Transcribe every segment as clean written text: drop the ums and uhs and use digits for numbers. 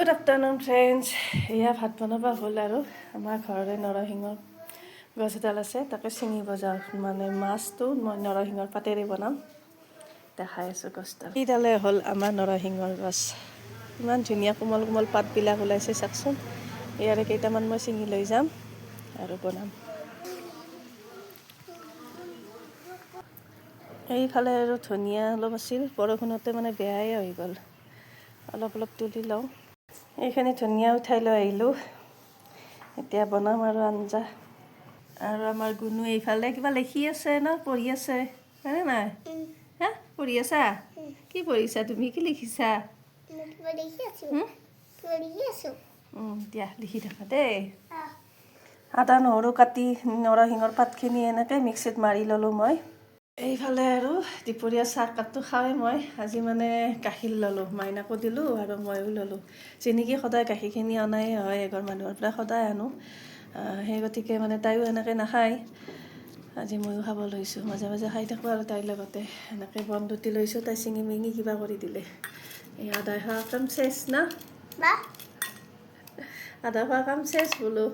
Good afternoon, friends. এয়া ভাত বনাব হ'ল আৰু আমাৰ ঘৰৰে নৰসিংহৰ গছ এডাল আছে তাকে ছিঙিব যাওঁ মানে মাছটো মই নৰসিংহৰ পাতেৰে বনাম দেখাই আছোঁ গছডাল এইডালে হ'ল আমাৰ নৰসিংহৰ গছ ইমান ধুনীয়া কোমল কোমল পাতবিলাক ওলাইছে চাওকচোন ইয়াৰে কেইটামান মই ছিঙি লৈ যাম আৰু বনাম এইফালে আৰু ধনিয়া অলপ আছিল বৰষুণতে মানে বেয়াই হৈ গ'ল অলপ অলপ তুলি লওঁ এইখিনি ধনিয়া উঠাই লৈ আহিলোঁ এতিয়া বনাম আৰু আঞ্জা আৰু আমাৰ গুণু এইফালে কিবা লিখি আছে ন পঢ়ি আছে হয়নে নাই হা পঢ়ি আছা কি পঢ়িছা তুমি কি লিখিছা দিয়া লিখি থাকা দেই আদা নহৰু কাটি নৰসিংহৰ পাতখিনি এনেকৈ মিক্সিত মাৰি ল'লোঁ মই এইফালে আৰু দুপৰীয়া চাহকাপটো খাওঁৱেই মই আজি মানে গাখীৰ ল'লোঁ মাইনাকো দিলোঁ আৰু ময়ো ল'লোঁ যেনেকৈ সদায় গাখীৰখিনি অনাই হয় এঘৰ মানুহৰ পৰা সদায় আনো সেই গতিকে মানে তাইও এনেকৈ নাখায় আজি ময়ো খাব লৈছোঁ মাজে মাজে খাই থাকোঁ আৰু তাইৰ লগতে এনেকৈ বন দুটি লৈছোঁ তাই ছিঙি মিঙি কিবা কৰি দিলে এই আদা খোৱা কাম চেচ না আদা খোৱা কাম চেচ বোলো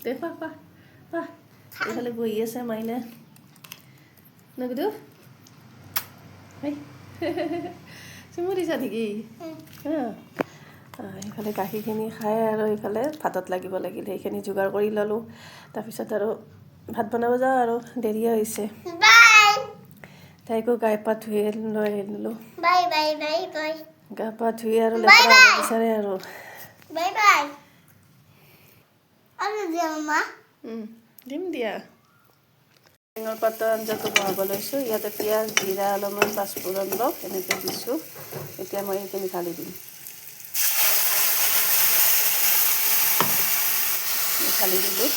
দে খোৱা এইফালে বহি আছে মাইনা নগদু চুমু দিছা নেকি এইফালে গাখীৰখিনি খাই আৰু এইফালে ভাতত লাগিব লাগিল সেইখিনি যোগাৰ কৰি ল'লোঁ তাৰপিছত আৰু ভাত বনাব যাওঁ আৰু দেৰিয়ে হৈছে তাইকো গা পা ধুই লৈ আহিলোঁ গা পা ধুই আৰু লেতেৰা হ'ব বিচাৰে আৰু দিম দিয়া নৰসিংহৰ পাতৰ আঞ্জাটো বনাব লৈছোঁ ইয়াতে পিঁয়াজ জিৰা অলপমান পাঁচফোৰণ লওক এনেকৈ দিছোঁ এতিয়া মই এইখিনি ঢালি দিম ঢালি দিলোঁ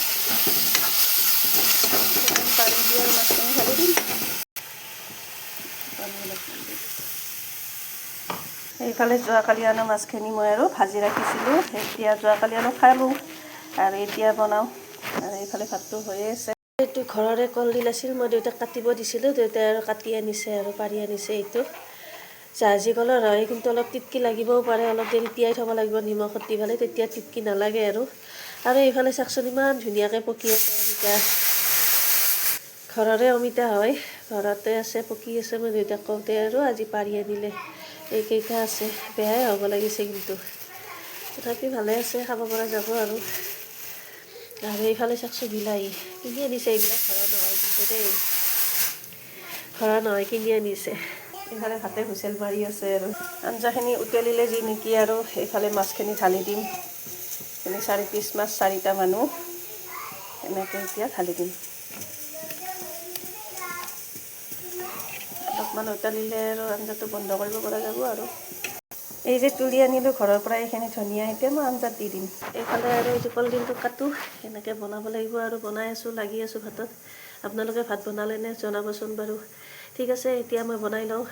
পানী দি আৰু মাছখিনি ঢালি দিম এইফালে যোৱাকালি আনা মাছখিনি মই আৰু ভাজি ৰাখিছিলোঁ এতিয়া যোৱাকালি আনো খালোঁ আৰু এতিয়া বনাওঁ আৰু এইফালে ভাতটো হৈয়ে আছে এইটো ঘৰৰে কলডিল আছিল মই দেউতাক কাটিব দিছিলোঁ দেউতাই আৰু কাটি আনিছে আৰু পাৰি আনিছে এইটো জাহাজী কলৰ হয় কিন্তু অলপ টিটকি লাগিবও পাৰে অলপ দেৰি তিয়াই থ'ব লাগিব নিমখত দি পেলাই তেতিয়া টিটকি নালাগে আৰু এইফালে চাওকচোন ইমান ধুনীয়াকৈ পকি আছে অমিতা ঘৰৰে অমিতা হয় ঘৰতে আছে পকি আছে মই দেউতাক কওঁতে আৰু আজি পাৰি আনিলে এইকেইটা আছে বেয়াই হ'ব লাগিছে কিন্তু তথাপি ভালে আছে খাব পৰা যাব আৰু এইফালে চাওকচোন বিলাহী কিনি আনিছে এইবিলাক ঘৰৰ নহয় কিন্তু দেই ঘৰৰ নহয় কিনি আনিছে এইফালে ভাতে হুইচেল মাৰি আছে আৰু আঞ্জাখিনি উতলিলে যি নেকি আৰু এইফালে মাছখিনি ঢালি দিম এনে 4 পিচ মাছ 4টা মানুহ এনেকৈ এতিয়া ঢালি দিম অলপমান উতলিলে আৰু আঞ্জাটো বন্ধ কৰিব পৰা যাব আৰু এই যে তুলি আনিলোঁ ঘৰৰ পৰা এইখিনি ধনিয়া এতিয়া মই আঞ্জাত দি দিম এইফালে আৰু এইটো কলডিলটো কাটোঁ এনেকৈ বনাব লাগিব আৰু বনাই আছোঁ লাগি আছোঁ ভাতত আপোনালোকে ভাত বনালে নে জনাবচোন বাৰু ঠিক আছে এতিয়া মই বনাই লওঁ